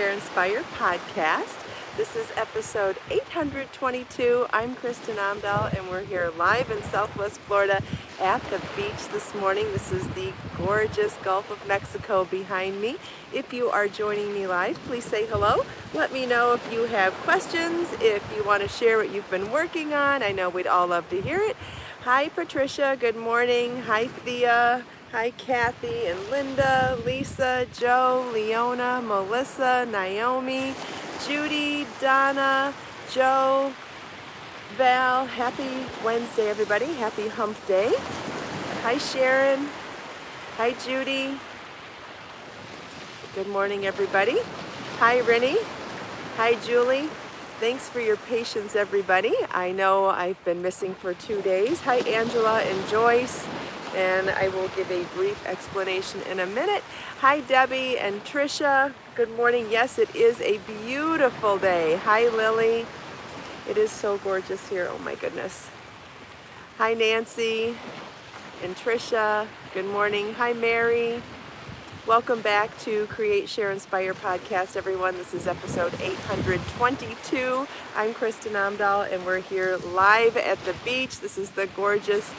Share, Inspire podcast. This is episode 822. I'm Kristin Omdahl, and we're here live in Southwest Florida at the beach this morning. This is the gorgeous Gulf of Mexico behind me. If you are joining me live, please say hello. Let me know if you have questions, if you want to share what you've been working on. I know we'd all love to hear it. Hi, Patricia. Good morning. Hi, Thea. Hi, Kathy and Linda, Lisa, Joe, Leona, Melissa, Naomi, Judy, Donna, Joe, Val. Happy Wednesday, everybody. Happy hump day. Hi, Sharon. Hi, Judy. Good morning, everybody. Hi, Rennie. Hi, Julie. Thanks for your patience, everybody. I know I've been missing for 2 days. Hi, Angela and Joyce. And I will give a brief explanation in a minute. Hi, Debbie and Trisha. Good morning. Yes, it is a beautiful day. Hi, Lily. It is so gorgeous here. Oh, my goodness. Hi, Nancy and Trisha. Good morning. Hi, Mary. Welcome back to Create, Share, Inspire podcast, everyone. This is episode 822. I'm Kristin Omdahl, and we're here live at the beach. This is the gorgeous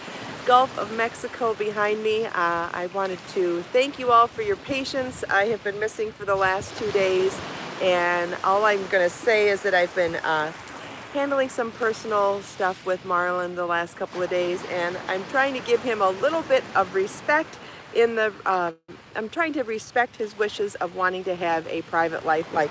Gulf of Mexico behind me. I wanted to thank you all for your patience. I have been missing for the last 2 days, and all I'm going to say is that I've been handling some personal stuff with Marlon the last couple of days, and I'm trying to give him a little bit of respect in the I'm trying to respect his wishes of wanting to have a private life. Like,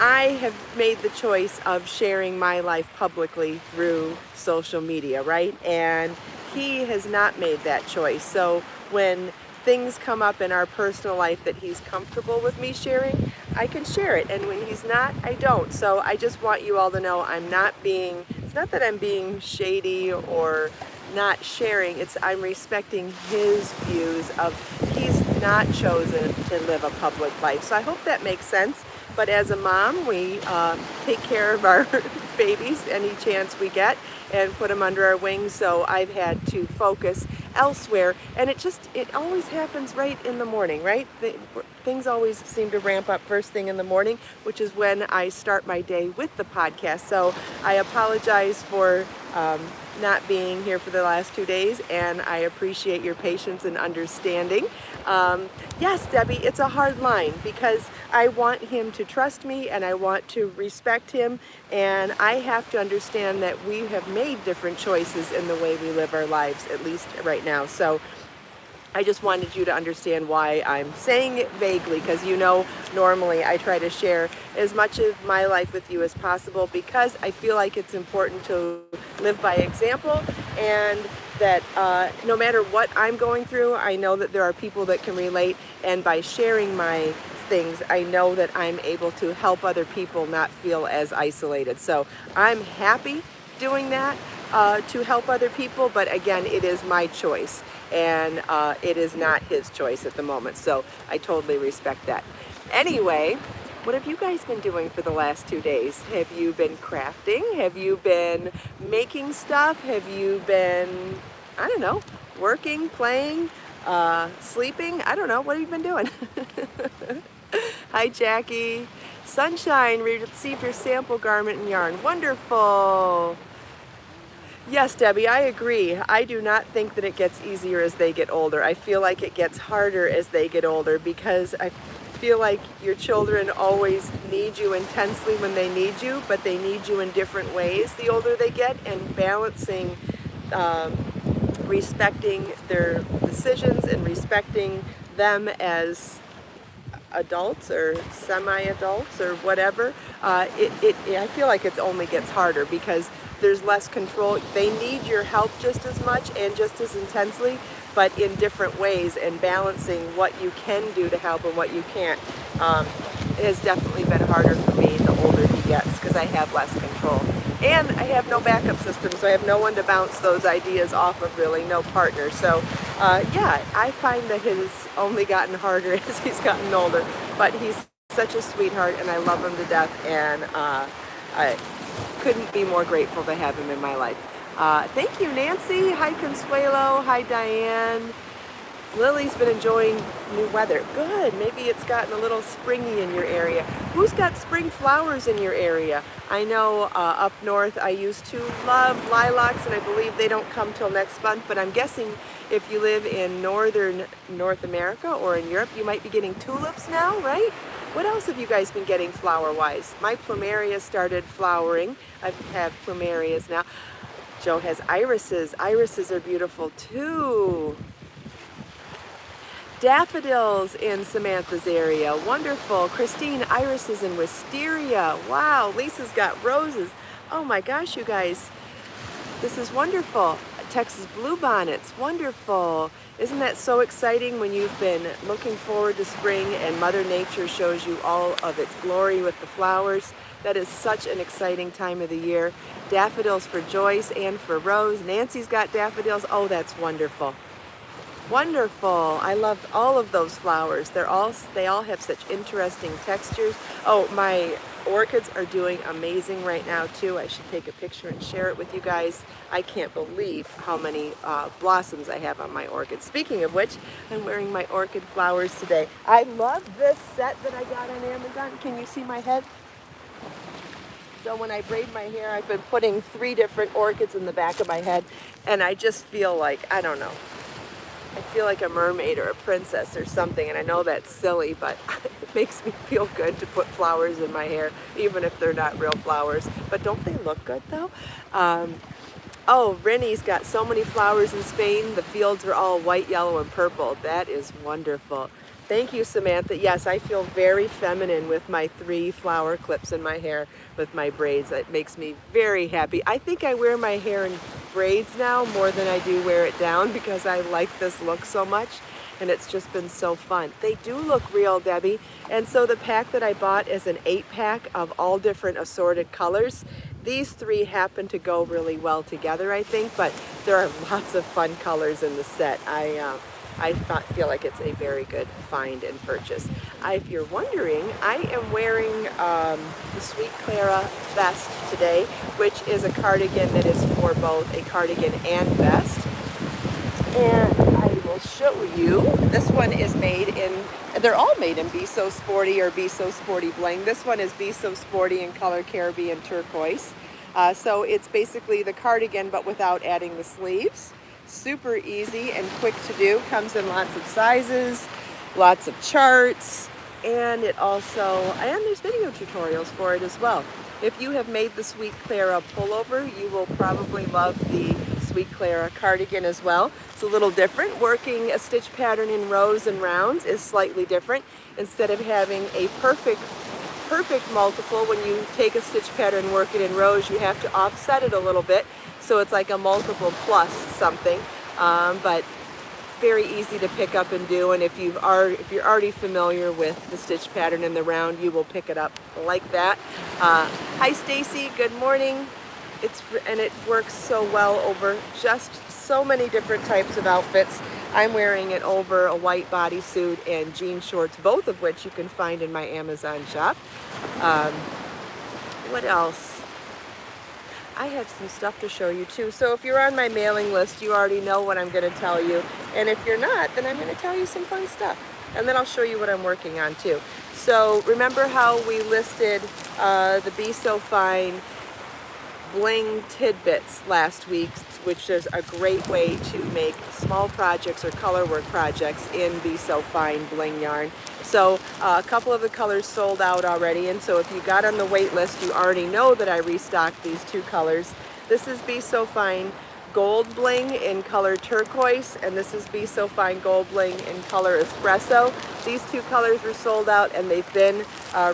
I have made the choice of sharing my life publicly through social media, right? And he has not made that choice. So when things come up in our personal life that he's comfortable with me sharing, I can share it. And when he's not, I don't. So I just want you all to know it's not that I'm being shady or not sharing, I'm respecting his views of he's not chosen to live a public life. So I hope that makes sense. But as a mom, we take care of our babies any chance we get and put them under our wings. So I've had to focus elsewhere. And it always happens right in the morning, right? Things always seem to ramp up first thing in the morning, which is when I start my day with the podcast. So I apologize for not being here for the last 2 days, and I appreciate your patience and understanding. Yes, Debbie, it's a hard line because I want him to trust me and I want to respect him, and I have to understand that we have made different choices in the way we live our lives, at least right now. So I just wanted you to understand why I'm saying it vaguely, because normally I try to share as much of my life with you as possible because I feel like it's important to live by example, and that no matter what I'm going through, I know that there are people that can relate, and by sharing my things, I know that I'm able to help other people not feel as isolated. So I'm happy doing that to help other people, but again, it is my choice. And it is not his choice at the moment. So I totally respect that. Anyway, what have you guys been doing for the last 2 days? Have you been crafting? Have you been making stuff? Have you been, I don't know, working, playing, sleeping? I don't know. What have you been doing? Hi, Jackie. Sunshine, receive your sample garment and yarn. Wonderful. Yes, Debbie, I agree. I do not think that it gets easier as they get older. I feel like it gets harder as they get older because I feel like your children always need you intensely when they need you, but they need you in different ways the older they get, and balancing respecting their decisions and respecting them as adults or semi-adults or whatever, I feel like it only gets harder because there's less control. They need your help just as much and just as intensely, but in different ways, and balancing what you can do to help and what you can't has definitely been harder for me the older he gets because I have less control. And I have no backup system, so I have no one to bounce those ideas off of, really, no partner. So yeah, I find that it has only gotten harder as he's gotten older, but he's such a sweetheart and I love him to death, and I couldn't be more grateful to have him in my life. Thank you, Nancy. Hi, Consuelo. Hi, Diane. Lily's been enjoying new weather. Good. Maybe it's gotten a little springy in your area. Who's got spring flowers in your area? I know up north I used to love lilacs, and I believe they don't come till next month, but I'm guessing if you live in northern North America or in Europe, you might be getting tulips now, right? What else have you guys been getting flower-wise? My plumerias started flowering. I have plumerias now. Joe has irises. Irises are beautiful too. Daffodils in Samantha's area. Wonderful. Christine, irises and wisteria. Wow. Lisa's got roses. Oh my gosh, you guys. This is wonderful. Texas bluebonnets. Wonderful. Isn't that so exciting when you've been looking forward to spring and Mother Nature shows you all of its glory with the flowers? That is such an exciting time of the year. Daffodils for Joyce and for Rose. Nancy's got daffodils. Oh, that's wonderful. Wonderful. I love all of those flowers. They all have such interesting textures. Oh, my orchids are doing amazing right now too. I should take a picture and share it with you guys. I can't believe how many blossoms I have on my orchids. Speaking of which, I'm wearing my orchid flowers today. I love this set that I got on Amazon. Can you see my head? So when I braid my hair, I've been putting 3 different orchids in the back of my head, and I just feel like, I don't know, I feel like a mermaid or a princess or something, and I know that's silly, but it makes me feel good to put flowers in my hair, even if they're not real flowers. But don't they look good though? Oh, Rennie's got so many flowers in Spain. The fields are all white, yellow, and purple. That is wonderful. Thank you, Samantha. Yes, I feel very feminine with my 3 flower clips in my hair with my braids. It makes me very happy. I think I wear my hair in braids now more than I do wear it down because I like this look so much, and it's just been so fun. They do look real, Debbie. And so the pack that I bought is an 8-pack of all different assorted colors. These 3 happen to go really well together, I think, but there are lots of fun colors in the set. I feel like it's a very good find and purchase. If you're wondering, I am wearing the Sweet Clara vest today, which is a cardigan that is for both a cardigan and vest. And I will show you. This one is made in, they're all made in Be So Sporty or Be So Sporty Bling. This one is Be So Sporty in color Caribbean turquoise. So it's basically the cardigan but without adding the sleeves. Super easy and quick to do. Comes in lots of sizes, lots of charts, and it also, and there's video tutorials for it as well. If you have made the Sweet Clara pullover, you will probably love the Sweet Clara cardigan as well. It's a little different. Working a stitch pattern in rows and rounds is slightly different. Instead of having a perfect multiple, when you take a stitch pattern and work it in rows, you have to offset it a little bit. So it's like a multiple plus something, but very easy to pick up and do. And if you're already familiar with the stitch pattern in the round, you will pick it up like that. Hi Stacy, good morning. And it works so well over just so many different types of outfits. I'm wearing it over a white bodysuit and jean shorts, both of which you can find in my Amazon shop. What else? I have some stuff to show you too. So if you're on my mailing list, you already know what I'm going to tell you. And if you're not, then I'm going to tell you some fun stuff. And then I'll show you what I'm working on too. So remember how we listed the Be So Fine bling tidbits last week, which is a great way to make small projects or color work projects in Be So Fine bling yarn. So a couple of the colors sold out already, and so if you got on the wait list, you already know that I restocked these 2 colors. This is Be So Fine Gold Bling in color turquoise, and this is Be So Fine Gold Bling in color espresso. These 2 colors were sold out and they've been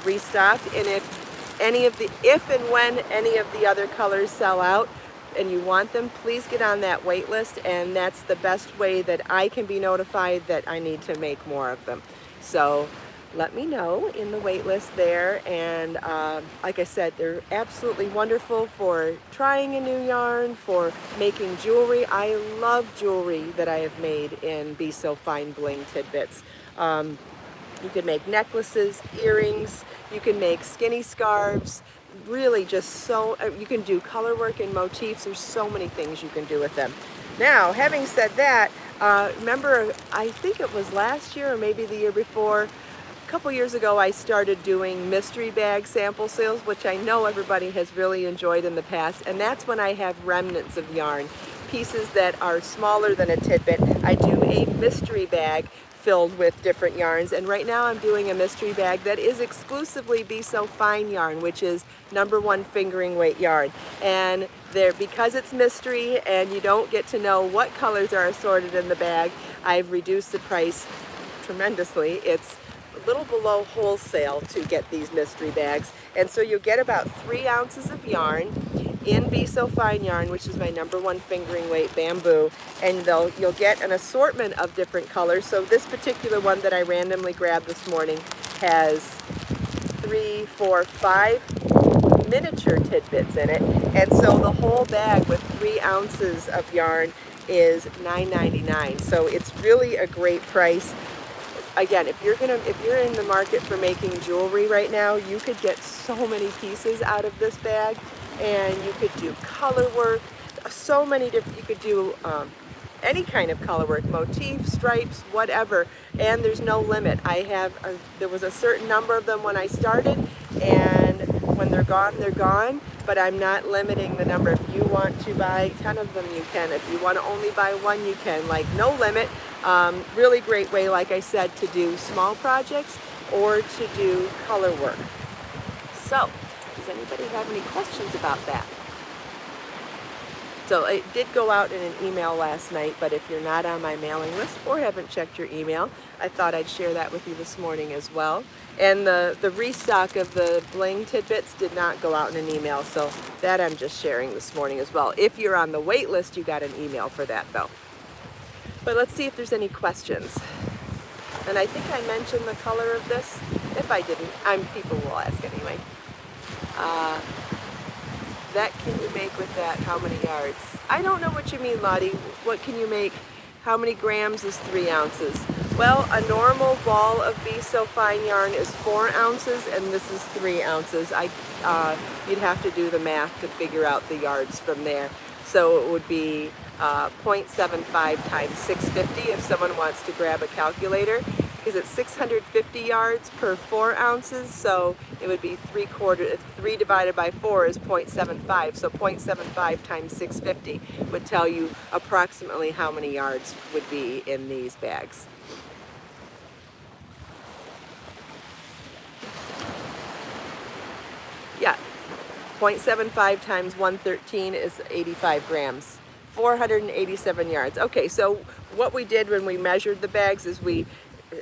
restocked, and if and when any of the other colors sell out and you want them, please get on that wait list, and that's the best way that I can be notified that I need to make more of them. So let me know in the wait list there, and like I said, they're absolutely wonderful for trying a new yarn, for making jewelry. I love jewelry that I have made in Be So Fine Bling tidbits. You can make necklaces, earrings, you can make skinny scarves, really just so, you can do color work and motifs. There's so many things you can do with them. Now, having said that, Remember, I think it was last year or maybe the year before, a couple years ago, I started doing mystery bag sample sales, which I know everybody has really enjoyed in the past, and that's when I have remnants of yarn, pieces that are smaller than a tidbit. I do a mystery bag filled with different yarns, and right now I'm doing a mystery bag that is exclusively Be So Fine yarn, which is #1 fingering weight yarn. And there, because it's mystery and you don't get to know what colors are assorted in the bag, I've reduced the price tremendously. It's a little below wholesale to get these mystery bags, and so you'll get about 3 ounces of yarn in Be So Fine yarn, which is my #1 fingering weight bamboo, and you'll get an assortment of different colors. So this particular one that I randomly grabbed this morning has 3, 4, 5 miniature tidbits in it, and so the whole bag with 3 ounces of yarn is $9.99. So it's really a great price. Again, if you're in the market for making jewelry right now, you could get so many pieces out of this bag, and you could do color work, so many different, you could do any kind of color work, motifs, stripes, whatever, and there's no limit. There was a certain number of them when I started, and when they're gone, but I'm not limiting the number. If you want to buy 10 of them, you can. If you want to only buy 1, you can. Like, no limit. Really great way, like I said, to do small projects or to do color work. So, does anybody have any questions about that? So it did go out in an email last night, but if you're not on my mailing list or haven't checked your email, I thought I'd share that with you this morning as well. And the restock of the bling tidbits did not go out in an email, so that I'm just sharing this morning as well. If you're on the wait list, you got an email for that though. But let's see if there's any questions. And I think I mentioned the color of this. If I didn't, people will ask anyway. That can you make with that? How many yards? I don't know what you mean, Lottie. What can you make? How many grams is 3 ounces? Well, a normal ball of Be So Fine yarn is 4 ounces, and this is 3 ounces. You'd have to do the math to figure out the yards from there. So it would be 0.75 times 650 if someone wants to grab a calculator, because it's 650 yards per 4 ounces, so it would be 3 divided by 4 is 0.75, so 0.75 times 650 would tell you approximately how many yards would be in these bags. Yeah, 0.75 times 113 is 85 grams. 487 yards. Okay, so what we did when we measured the bags is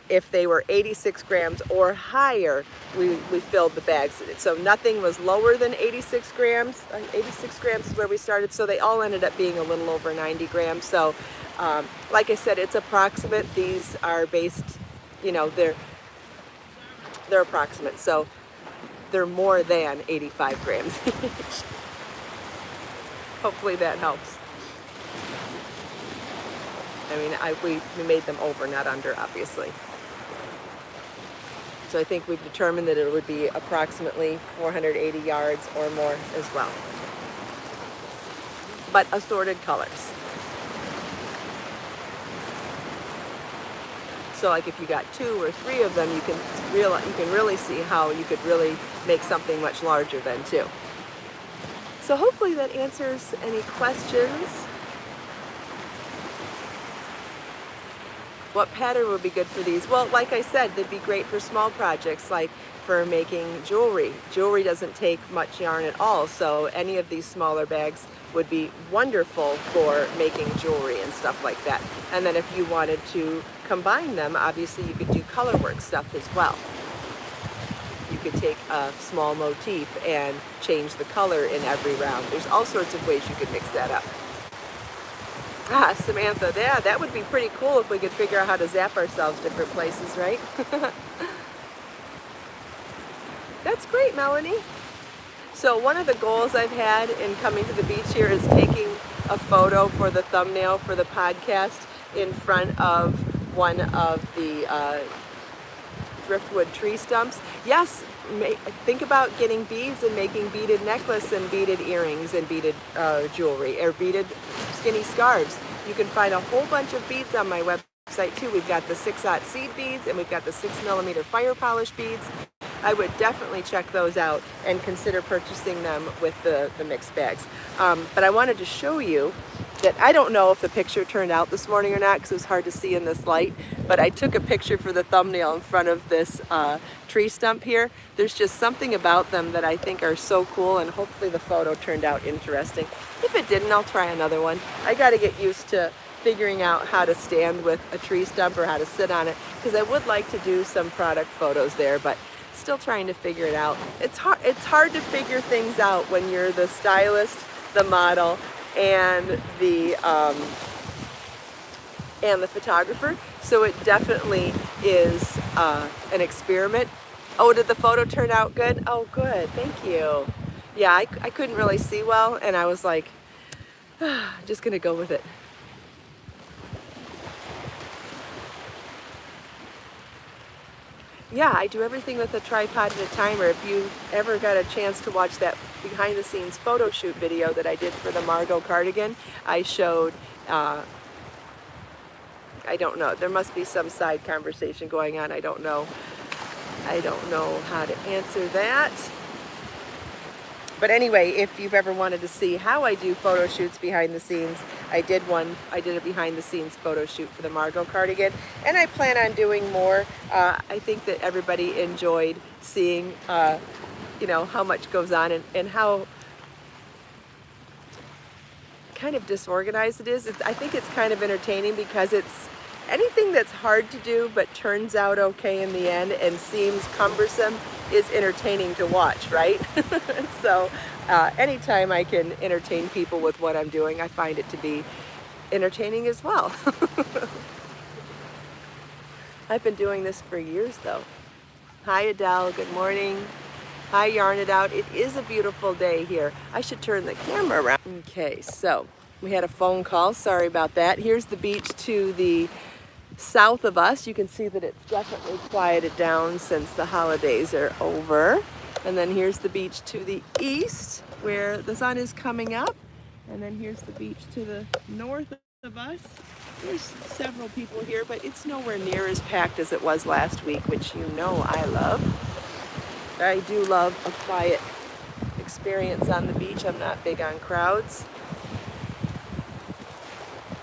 if they were 86 grams or higher, we filled the bags. So nothing was lower than 86 grams. 86 grams is where we started, so they all ended up being a little over 90 grams. So like I said, it's approximate. These are based, they're approximate. So they're more than 85 grams each. Hopefully that helps. I mean, we made them over, not under, obviously. So I think we've determined that it would be approximately 480 yards or more as well. But assorted colors. So like if you got 2 or 3 of them, you can really see how you could really make something much larger than 2. So hopefully that answers any questions. What pattern would be good for these? Well, like I said, they'd be great for small projects, like for making jewelry. Jewelry doesn't take much yarn at all, so any of these smaller bags would be wonderful for making jewelry and stuff like that. And then if you wanted to combine them, obviously you could do color work stuff as well. You could take a small motif and change the color in every round. There's all sorts of ways you could mix that up. Ah, Samantha, yeah, that would be pretty cool if we could figure out how to zap ourselves different places, right? That's great, Melanie. So one of the goals I've had in coming to the beach here is taking a photo for the thumbnail for the podcast in front of one of the driftwood tree stumps. Yes, think about getting beads and making beaded necklace and beaded earrings and beaded jewelry or beaded skinny scarves. You can find a whole bunch of beads on my website too. We've got the 6/0 seed beads and we've got the 6mm fire polish beads. I would definitely check those out and consider purchasing them with the mixed bags. But I wanted to show you that I don't know if the picture turned out this morning or not because it was hard to see in this light, but I took a picture for the thumbnail in front of this tree stump here. There's just something about them that I think are so cool, and hopefully the photo turned out interesting. If it didn't, I'll try another one. I got to get used to figuring out how to stand with a tree stump or how to sit on it, because I would like to do some product photos there, but still trying to figure it out. It's hard to figure things out when you're the stylist, the model, and the photographer. So it definitely is an experiment. Oh, did the photo turn out good? Oh, good, thank you. Yeah, I couldn't really see well, and I was like, just gonna go with it. Yeah, I do everything with a tripod and a timer. If you ever got a chance to watch that behind the scenes photo shoot video that I did for the Margot cardigan, I showed, I don't know, there must be some side conversation going on. I don't know how to answer that. But anyway, if you've ever wanted to see how I do photo shoots behind the scenes, I did a behind the scenes photo shoot for the Margot cardigan, and I plan on doing more. I think that everybody enjoyed seeing, you know, how much goes on and how kind of disorganized it is. I think it's kind of entertaining because it's anything that's hard to do but turns out okay in the end and seems cumbersome is entertaining to watch, right? So anytime I can entertain people with what I'm doing, I find it to be entertaining as well. I've been doing this for years though. Hi Adele, good morning. Hi Yarn It Out. It is a beautiful day here. I should turn the camera around. Okay, so we had a phone call, sorry about that. Here's the beach to the south of us. You can see that it's definitely quieted down since the holidays are over. And then here's the beach to the east where the sun is coming up. And then here's the beach to the north of us. There's several people here, but it's nowhere near as packed as it was last week, which you know I love. I do love a quiet experience on the beach. I'm not big on crowds.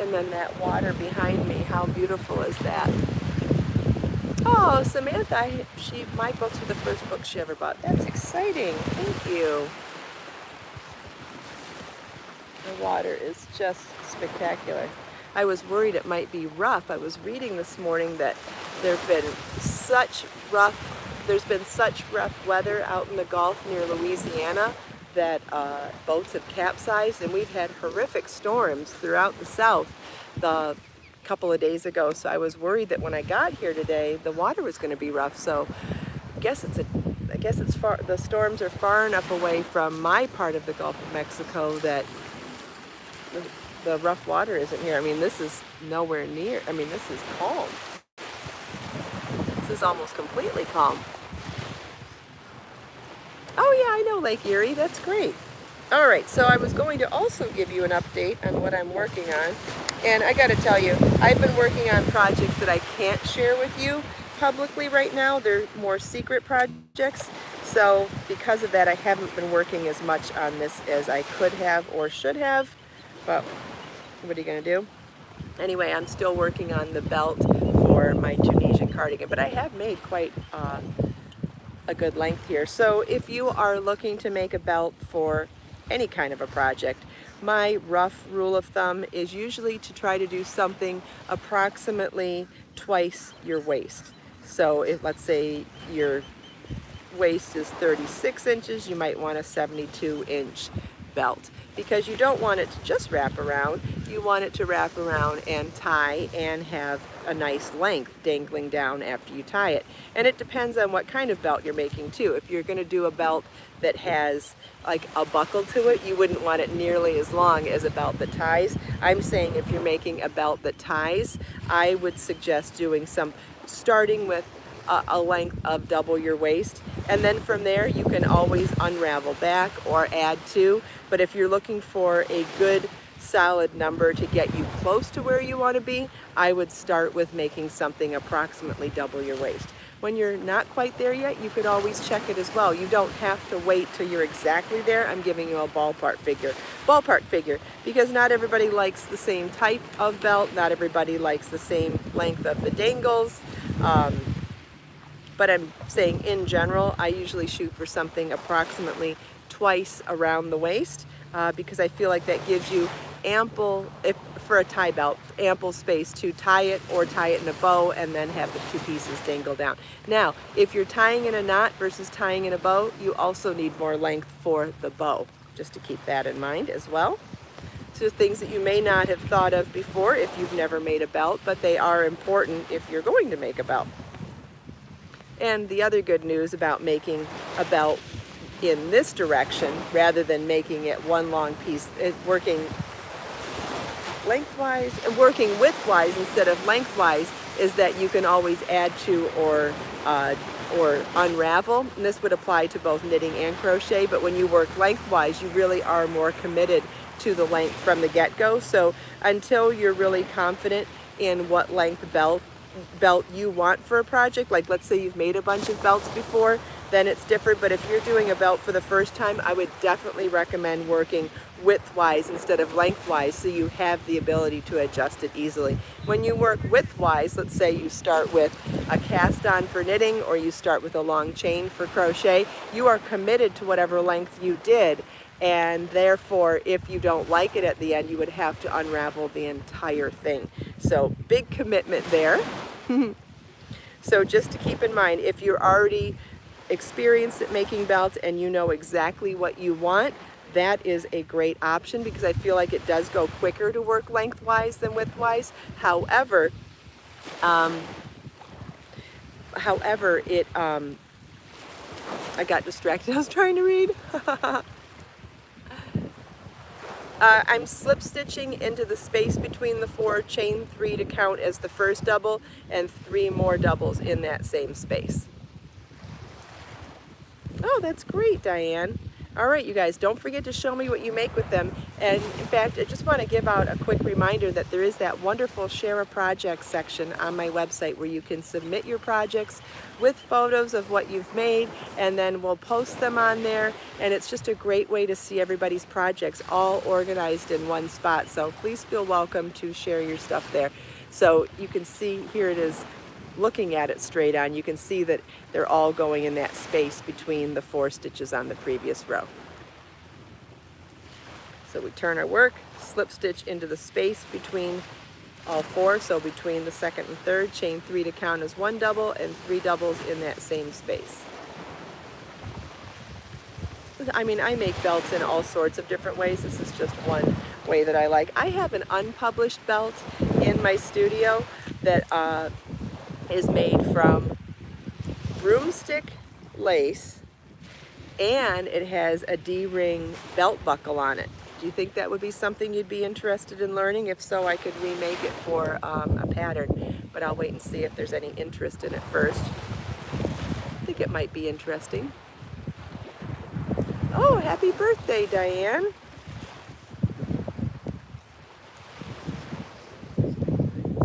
And then that water behind me, how beautiful is that? Oh, Samantha, my books were the first books she ever bought. That's exciting, thank you. The water is just spectacular. I was worried it might be rough. I was reading this morning that there's been such rough weather out in the Gulf near Louisiana that boats have capsized, and we've had horrific storms throughout the South the couple of days ago. So I was worried that when I got here today, the water was going to be rough. So I guess it's far. The storms are far enough away from my part of the Gulf of Mexico that the rough water isn't here. I mean, this is nowhere near. I mean, this is calm. This is almost completely calm. Oh yeah, I know Lake Erie, that's great. All right, so I was going to also give you an update on what I'm working on. And I gotta tell you, I've been working on projects that I can't share with you publicly right now. They're more secret projects. So because of that, I haven't been working as much on this as I could have or should have. But what are you gonna do? Anyway, I'm still working on the belt for my Tunisian cardigan, but I have made quite a good length here. So if you are looking to make a belt for any kind of a project, my rough rule of thumb is usually to try to do something approximately twice your waist. So if, let's say your waist is 36 inches, you might want a 72-inch belt, because you don't want it to just wrap around. You want it to wrap around and tie and have a nice length dangling down after you tie it. And it depends on what kind of belt you're making too. If you're going to do a belt that has like a buckle to it, you wouldn't want it nearly as long as a belt that ties. I'm saying if you're making a belt that ties, I would suggest doing starting with a length of double your waist, and then from there you can always unravel back or add to. But if you're looking for a good solid number to get you close to where you want to be, I would start with making something approximately double your waist. When you're not quite there yet, you could always check it as well. You don't have to wait till you're exactly there. I'm giving you a ballpark figure, because not everybody likes the same type of belt, not everybody likes the same length of the dangles. But I'm saying in general, I usually shoot for something approximately twice around the waist, because I feel like that gives you ample, for a tie belt, ample space to tie it or tie it in a bow and then have the two pieces dangle down. Now, if you're tying in a knot versus tying in a bow, you also need more length for the bow, just to keep that in mind as well. So things that you may not have thought of before if you've never made a belt, but they are important if you're going to make a belt. And the other good news about making a belt in this direction, rather than making it one long piece, working lengthwise and working widthwise instead of lengthwise, is that you can always add to or unravel. And this would apply to both knitting and crochet, but when you work lengthwise, you really are more committed to the length from the get-go. So until you're really confident in what length belt you want for a project, like let's say you've made a bunch of belts before, then it's different. But if you're doing a belt for the first time, I would definitely recommend working widthwise instead of lengthwise, so you have the ability to adjust it easily. When you work widthwise, let's say you start with a cast on for knitting or you start with a long chain for crochet, you are committed to whatever length you did, and therefore if you don't like it at the end, you would have to unravel the entire thing. So big commitment there. So just to keep in mind, if you're already experienced at making belts and you know exactly what you want, that is a great option, because I feel like it does go quicker to work lengthwise than widthwise. However, I got distracted. I was trying to read. I'm slip stitching into the space between the 4, chain 3 to count as the first double, and 3 more doubles in that same space. Oh, that's great, Diane. All right, you guys, don't forget to show me what you make with them. And in fact, I just want to give out a quick reminder that there is that wonderful Share a Project section on my website where you can submit your projects with photos of what you've made, and then we'll post them on there. And it's just a great way to see everybody's projects all organized in one spot. So please feel welcome to share your stuff there. So you can see, here it is, looking at it straight on, you can see that they're all going in that space between the 4 stitches on the previous row. So we turn our work, slip stitch into the space between all 4, so between the second and third, chain 3 to count as 1 double, and 3 doubles in that same space. I mean, I make belts in all sorts of different ways. This is just one way that I like. I have an unpublished belt in my studio that is made from broomstick lace, and it has a D-ring belt buckle on it. Do you think that would be something you'd be interested in learning? If so, I could remake it for a pattern, but I'll wait and see if there's any interest in it first. I think it might be interesting. Oh, happy birthday, Diane.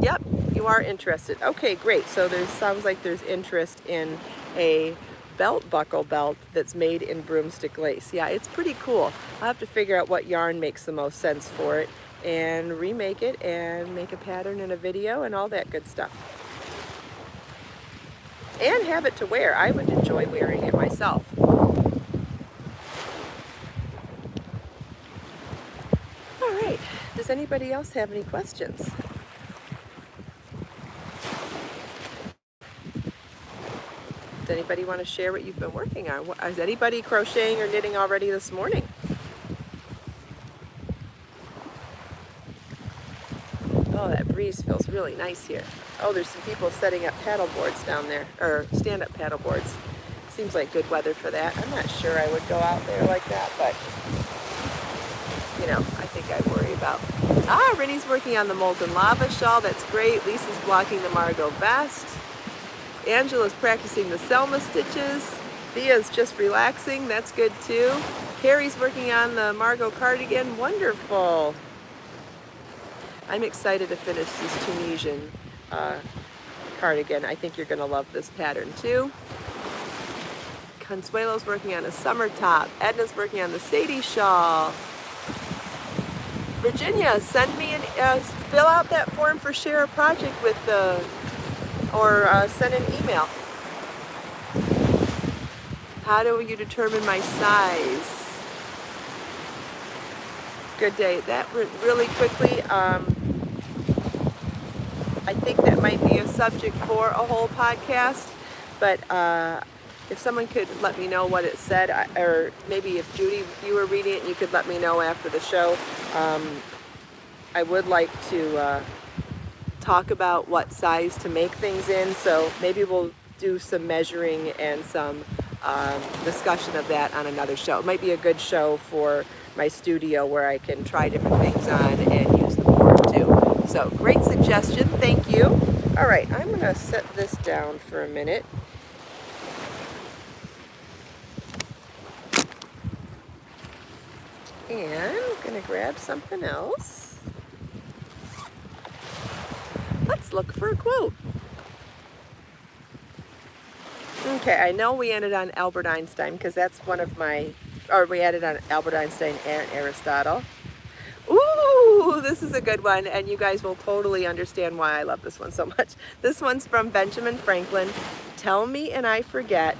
Yep, you are interested. Okay, great. So sounds like there's interest in a belt buckle belt that's made in broomstick lace. Yeah, it's pretty cool. I'll have to figure out what yarn makes the most sense for it and remake it and make a pattern and a video and all that good stuff. And have it to wear. I would enjoy wearing it myself. All right, does anybody else have any questions? Does anybody want to share what you've been working on? Is anybody crocheting or knitting already this morning? Oh, that breeze feels really nice here. Oh, there's some people setting up paddle boards down there, or stand-up paddle boards. Seems like good weather for that. I'm not sure I would go out there like that, but you know, I think I'd worry about. Ah, Rennie's working on the molten lava shawl. That's great. Lisa's blocking the Margot vest. Angela's practicing the Selma stitches. Thea's just relaxing. That's good too. Carrie's working on the Margot cardigan. Wonderful. I'm excited to finish this Tunisian cardigan. I think you're going to love this pattern too. Consuelo's working on a summer top. Edna's working on the Sadie shawl. Virginia, send me fill out that form for share a project with or send an email. How do you determine my size? Good day. That went really quickly. I think that might be a subject for a whole podcast, but if someone could let me know what it said, or maybe if Judy, if you were reading it, you could let me know after the show. I would like to talk about what size to make things in, so maybe we'll do some measuring and some discussion of that on another show. It might be a good show for my studio where I can try different things on and use the board too. So great suggestion, thank you. All right, I'm gonna set this down for a minute. And I'm gonna grab something else. Let's look for a quote. Okay, I know we ended on Albert Einstein because that's one of my, or we added on Albert Einstein and Aristotle. Ooh, this is a good one, and you guys will totally understand why I love this one so much. This one's from Benjamin Franklin. Tell me and I forget,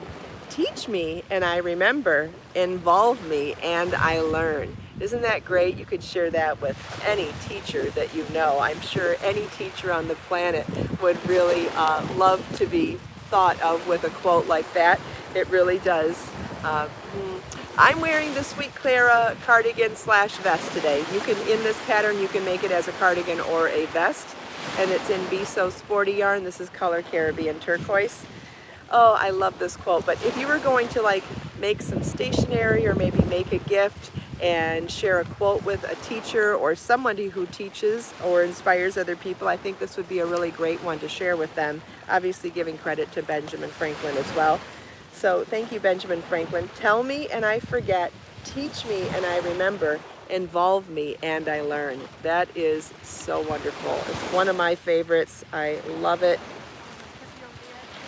teach me and I remember, involve me and I learn. Isn't that great? You could share that with any teacher that you know. I'm sure any teacher on the planet would really love to be thought of with a quote like that. It really does. I'm wearing the Sweet Clara cardigan / vest today. You can, in this pattern, you can make it as a cardigan or a vest, and it's in Be So Sporty yarn. This is color Caribbean turquoise. Oh, I love this quote, but if you were going to like make some stationery or maybe make a gift and share a quote with a teacher or somebody who teaches or inspires other people, I think this would be a really great one to share with them, obviously giving credit to Benjamin Franklin as well. So thank you, Benjamin Franklin. Tell me and I forget, teach me and I remember, involve me and I learn. That is so wonderful. It's one of my favorites. I love it.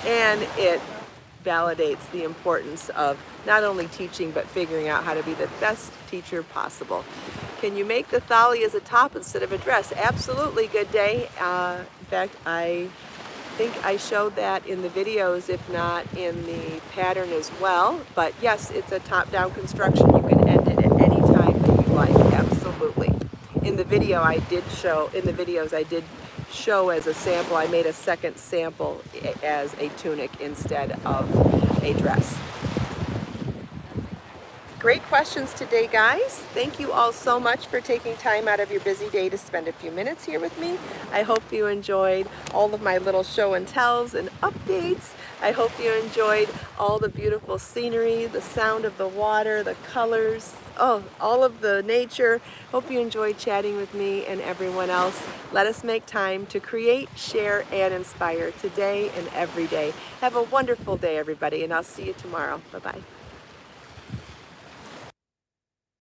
And it validates the importance of not only teaching, but figuring out how to be the best teacher possible. Can you make the thali as a top instead of a dress? Absolutely, good day. In fact, I think I showed that in the videos, if not in the pattern as well. But yes, it's a top-down construction. You can end it at any time that you like, absolutely. In the video I did show, in the videos I did show as a sample, I made a second sample as a tunic instead of a dress. Great questions today, guys. Thank you all so much for taking time out of your busy day to spend a few minutes here with me. I hope you enjoyed all of my little show and tells and updates. I hope you enjoyed all the beautiful scenery, the sound of the water, the colors, all of the nature. Hope you enjoyed chatting with me and everyone else. Let us make time to create, share, and inspire today and every day. Have a wonderful day, everybody, and I'll see you tomorrow. Bye-bye.